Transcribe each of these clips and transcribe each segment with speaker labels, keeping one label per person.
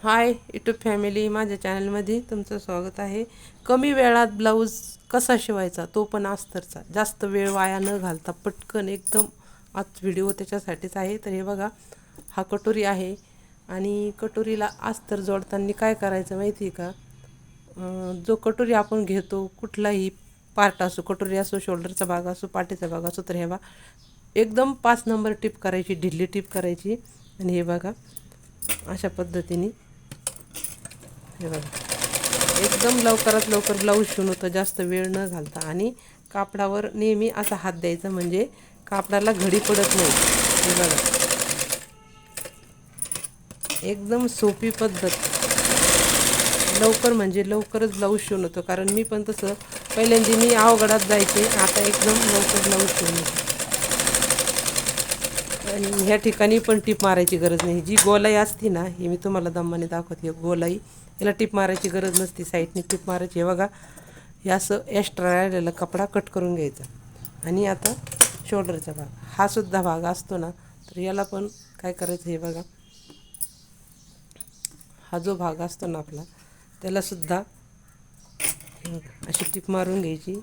Speaker 1: Hi YouTube family, माझ्या चॅनलमध्ये तुमचं स्वागत आहे. कमी वेळात ब्लाऊज कसा शिवायचा, तो पण अस्तरचा, जास्त वेळ वाया न घालता पटकन एकदम. आज व्हिडिओ त्याच्यासाठीच आहे. तर हे बघा, हा कटोरी आहे आणि कटोरीला अस्तर जोडताना काय करायचं माहिती आहे का? जो कटोरी आपण घेतो, कुठलाही पार्ट असो, कटोरी असो, शोल्डरचा भाग असो, पाठीचा भाग असो, तर हे बघा एकदम 5 नंबर टिप करायची, ढिल्ली टिप करायची. आणि हे बघा अशा पद्धतीने, हे बघा एकदम लवकरात लवकर ब्लाऊज शिवून होतं, जास्त वेळ न घालता. आणि कापडावर नेहमी असा हात द्यायचा, म्हणजे कापडाला घडी पडत नाही. हे बघा एकदम सोपी पद्धत, लवकर म्हणजे लवकरच ब्लाऊज शिवून होतं. कारण मी पण तसं पहिल्यांदा मी अवघडात जायचे, आता एकदम लवकर ब्लाऊज शिवून होतं. आणि ह्या ठिकाणी पण टीप मारायची गरज नाही. जी गोलाई असती ना, ही मी तुम्हाला दमाने दाखवते, गोलाई, याला टीप मारायची गरज नसती, साईडने टीप मारायची. हे बघा, हे असं एक्स्ट्रा राहिलेला कपडा कट करून घ्यायचा. आणि आता शोल्डरचा भाग, हा सुद्धा भाग असतो ना, तर याला पण काय करायचं, हे बघा, हा जो भाग असतो ना आपला, त्यालासुद्धा हे बघा अशी टीप मारून घ्यायची.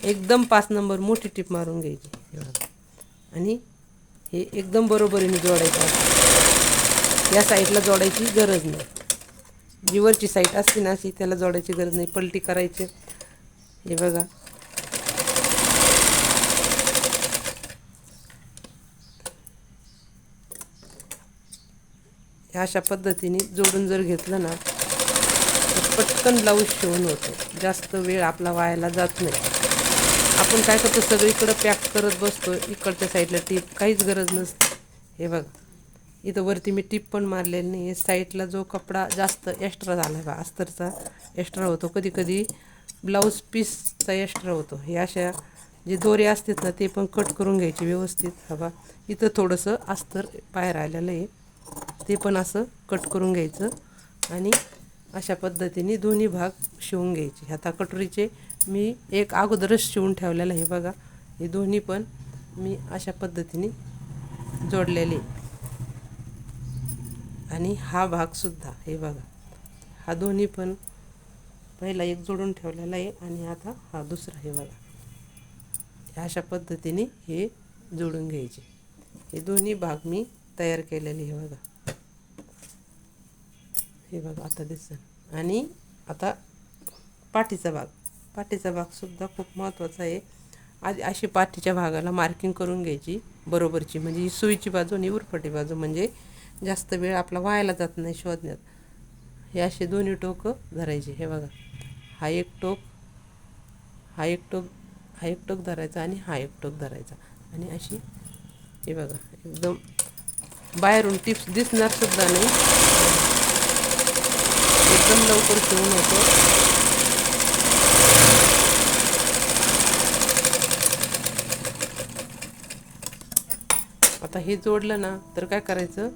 Speaker 1: एकदम 5 नंबर मोठी टीप मारून घ्यायची. हे बघा, आणि हे एकदम बरोबरीने जोडायचं असतं. या साईडला जोडायची गरज नाही, जी वरची साईड असते ना अशी, त्याला जोडायची गरज नाही, पलटी करायची. हे बघा अशा पद्धतीने जोडून जर घेतलं ना, तर पटकन ब्लाऊज शिवून होतो, जास्त वेळ आपला वायाला जात नाही. आपण काय करतो, सगळीकडं पॅक करत बसतो, इकडच्या साईडला टीप, काहीच गरज नसते. हे बघा, इथं वरती मी टीप पण मारलेली नाही. साईडला जो कपडा जास्त एक्स्ट्रा झाला बा, अस्तरचा एक्स्ट्रा होतो, कधी कधी ब्लाऊज पीसचा एक्स्ट्रा होतो. हे अशा जे दोरे असतात ना, ते पण कट करून घ्यायचे व्यवस्थित. हवा इथं थोडंसं अस्तर बाहेर आलेलं आहे, ते पण असं कट करून घ्यायचं. आणि अशा पद्धतीने दोन्ही भाग शिवून घ्यायचे. आता कटोरीचे मी एक अगोदरच शिवून ठेवलेलं आहे. बघा, हे दोन्ही पण मी अशा पद्धतीने जोडलेले. आणि हा भागसुद्धा, हे बघा, हा दोन्ही पण पहिला एक जोडून ठेवलेला आहे, आणि आता हा दुसरा. हे बघा अशा पद्धतीने हे जोडून घ्यायचे. हे दोन्ही भाग मी तयार केलेले. हे बघा, हे बघा आता दिसतं. आणि आता पाठीचा भागसुद्धा खूप महत्त्वाचा आहे. आधी अशी पाठीच्या भागाला मार्किंग करून घ्यायची बरोबरची, म्हणजे ही सुईची बाजू आणि उरफाटी बाजू, म्हणजे जास्त वेळ आपला वायाला जात नाही शोधण्यात. हे असे दोन्ही टोकं धरायचे. हे बघा, हा एक टोक, हा एक टोक, हा एक टोक धरायचा, आणि हा एक टोक धरायचा. आणि अशी, हे बघा, एकदम बाहेरून टिप्स दिसणार सुद्धा नाही, एकदम लवकर शिवून होतो. आता हे जोडलं ना, तर काय करायचं,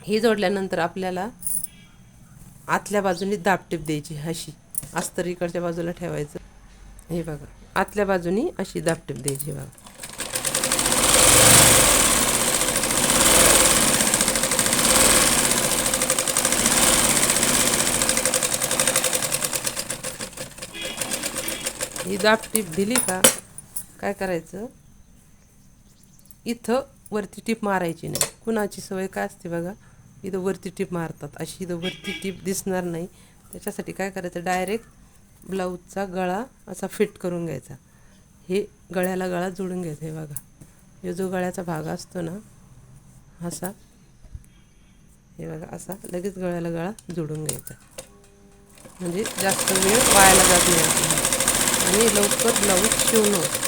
Speaker 1: हे जोडल्यानंतर आपल्याला आतल्या बाजूने दाबटीप द्यायची. अशी अस्तर इकडच्या बाजूला ठेवायचं. हे बघा, आतल्या बाजूनी अशी दाबटीप द्यायची. बघा, ही दाबटीप दिली का, काय करायचं, इथं वरती टीप मारायची नाही. कुणाची सवय काय असते बघा, इथं वरती टीप मारतात, अशी इथं वरती टीप दिसणार नाही. त्याच्यासाठी काय करायचं, डायरेक्ट ब्लाऊजचा गळा असा फिट करून घ्यायचा. हे गळ्याला गळा जोडून घ्यायचा. हे बघा, हे जो गळ्याचा भाग असतो ना असा, हे बघा असा लगेच गळ्याला गळा जोडून घ्यायचा, म्हणजे जास्त वेळ वायाला जात नाही आपल्याला, आणि लवकर ब्लाऊज शिवून होतो.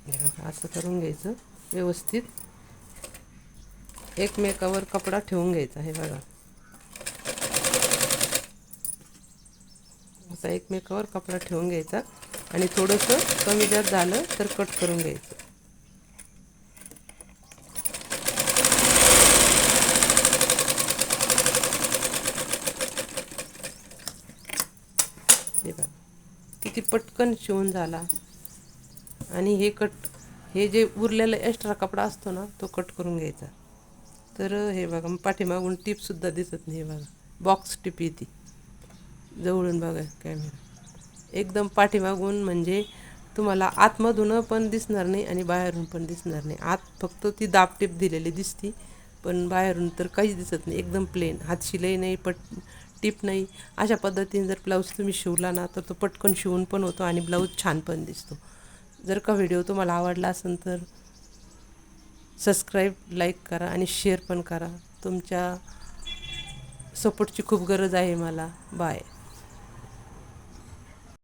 Speaker 1: हे बघा, असं करून घ्यायचं व्यवस्थित, एकमेकावर कपडा ठेवून घ्यायचा. हे बघा, असा एकमेकावर कपडा ठेवून घ्यायचा, आणि थोडंसं कमी जास्त झालं तर कट करून घ्यायचं. हे बघा किती पटकन शिवून झाला. आणि हे जे उरलेला एक्स्ट्रा कपडा असतो ना तो कट करून घ्यायचा. तर हे बघा पाठीमागून टिपसुद्धा दिसत नाही. बघा बॉक्स टिप येते जवळून बघा कॅमेरा एकदम पाठीमागून, म्हणजे तुम्हाला आतमधून पण दिसणार नाही आणि बाहेरून पण दिसणार नाही. आत फक्त ती दाब टिप दिलेली दिसती, पण बाहेरून तर काहीच दिसत नाही. एकदम प्लेन, हात शिलाई नाही, टिप नाही. अशा पद्धतीने जर ब्लाऊज तुम्ही शिवला ना तर तो पटकन शिवून पण होतो आणि ब्लाऊज छान पण दिसतो. जर का व्हिडिओ तुम्हाला आवडला असेल तर सबस्क्राईब, लाईक करा आणि शेअर पण करा. तुमच्या सपोर्टची खूप गरज आहे मला. बाय.